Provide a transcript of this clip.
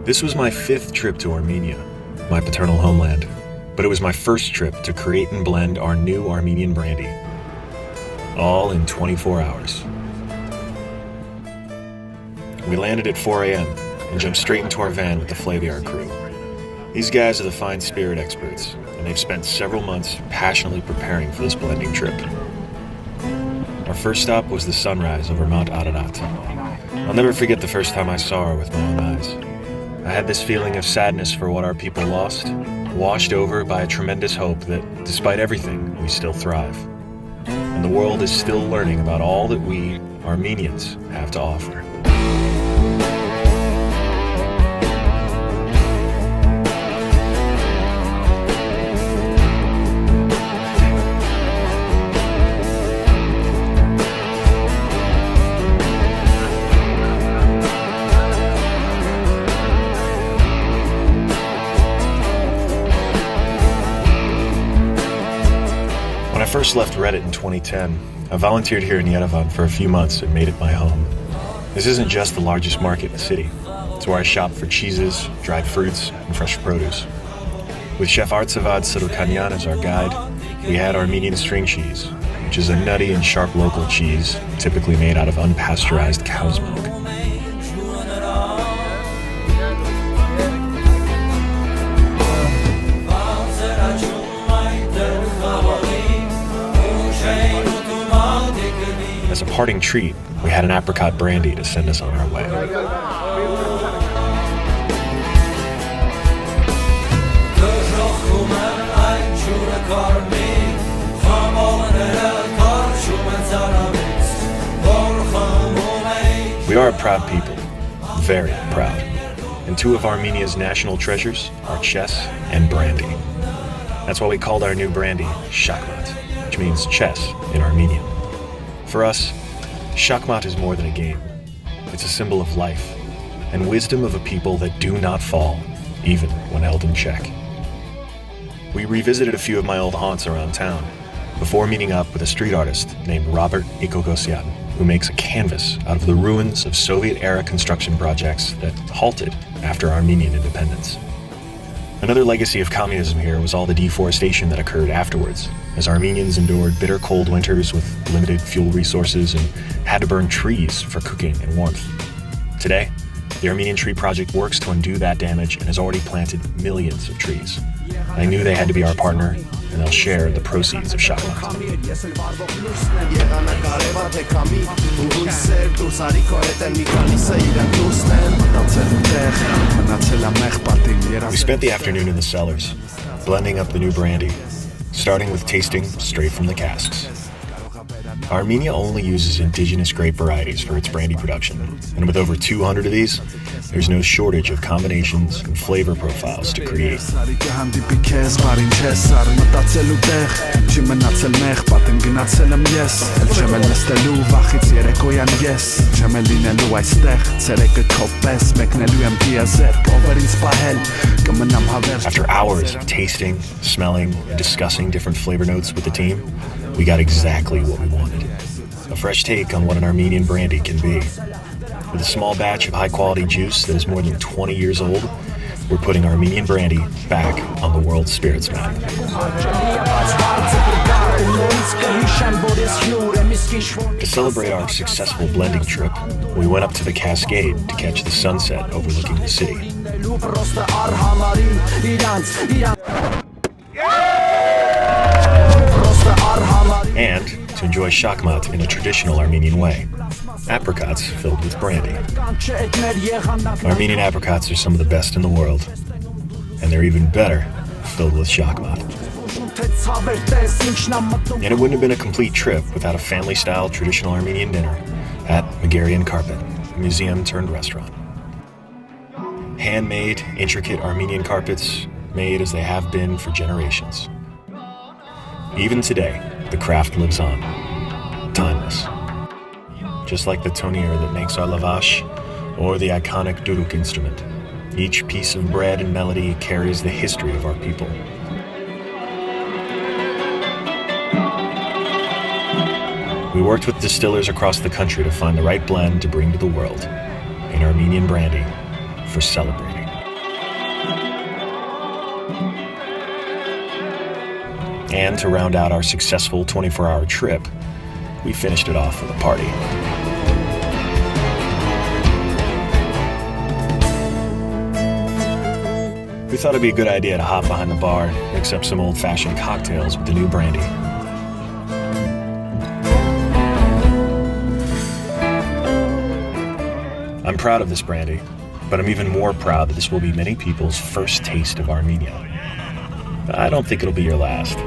This was my 5th trip to Armenia, my paternal homeland, but it was my first trip to create and blend our new Armenian brandy, all in 24 hours. We landed at 4 a.m. and jumped straight into our van with the Flaviar Crew. These guys are the fine spirit experts, and they've spent several months passionately preparing for this blending trip. Our first stop was the sunrise over Mount Ararat. I'll never forget the first time I saw her with my own eyes. I had this feeling of sadness for what our people lost, washed over by a tremendous hope that, despite everything, we still thrive. And the world is still learning about all that we, Armenians, have to offer. When I first left Reddit in 2010, I volunteered here in Yerevan for a few months and made it my home. This isn't just the largest market in the city. It's where I shop for cheeses, dried fruits, and fresh produce. With Chef Artsevad Ohanian as our guide, we had Armenian string cheese, which is a nutty and sharp local cheese typically made out of unpasteurized cow's milk. As a parting treat, we had an apricot brandy to send us on our way. We are a proud people, very proud. And 2 of Armenia's national treasures are chess and brandy. That's why we called our new brandy Shakmat, which means chess in Armenian. For us, Shakmat is more than a game. It's a symbol of life and wisdom of a people that do not fall, even when held in check. We revisited a few of my old haunts around town before meeting up with a street artist named Robert Ikogosyan, who makes a canvas out of the ruins of Soviet-era construction projects that halted after Armenian independence. Another legacy of communism here was all the deforestation that occurred afterwards, as Armenians endured bitter cold winters with limited fuel resources and had to burn trees for cooking and warmth. Today, the Armenian Tree Project works to undo that damage and has already planted millions of trees. I knew they had to be our partner, and they'll share the proceeds of Shakmat. We spent the afternoon in the cellars, blending up the new brandy, starting with tasting straight from the casks. Armenia only uses indigenous grape varieties for its brandy production, and with over 200 of these, there's no shortage of combinations and flavor profiles to create. After hours of tasting, smelling, and discussing different flavor notes with the team, we got exactly what we wanted. A fresh take on what an Armenian brandy can be. With a small batch of high-quality juice that is more than 20 years old, we're putting Armenian brandy back on the world spirits map. To celebrate our successful blending trip, we went up to the Cascade to catch the sunset overlooking the city. And to enjoy Shakmat in a traditional Armenian way, apricots filled with brandy. Armenian apricots are some of the best in the world, and they're even better filled with Shakmat. And it wouldn't have been a complete trip without a family-style traditional Armenian dinner at Megarian Carpet, a museum-turned-restaurant. Handmade, intricate Armenian carpets made as they have been for generations. Even today, the craft lives on, timeless. Just like the tonnier that makes our lavash, or the iconic duruk instrument, each piece of bread and melody carries the history of our people. We worked with distillers across the country to find the right blend to bring to the world, an Armenian brandy for celebrating. And to round out our successful 24-hour trip, we finished it off with a party. We thought it'd be a good idea to hop behind the bar, mix up some old-fashioned cocktails with the new brandy. I'm proud of this brandy, but I'm even more proud that this will be many people's first taste of Armenia. I don't think it'll be your last.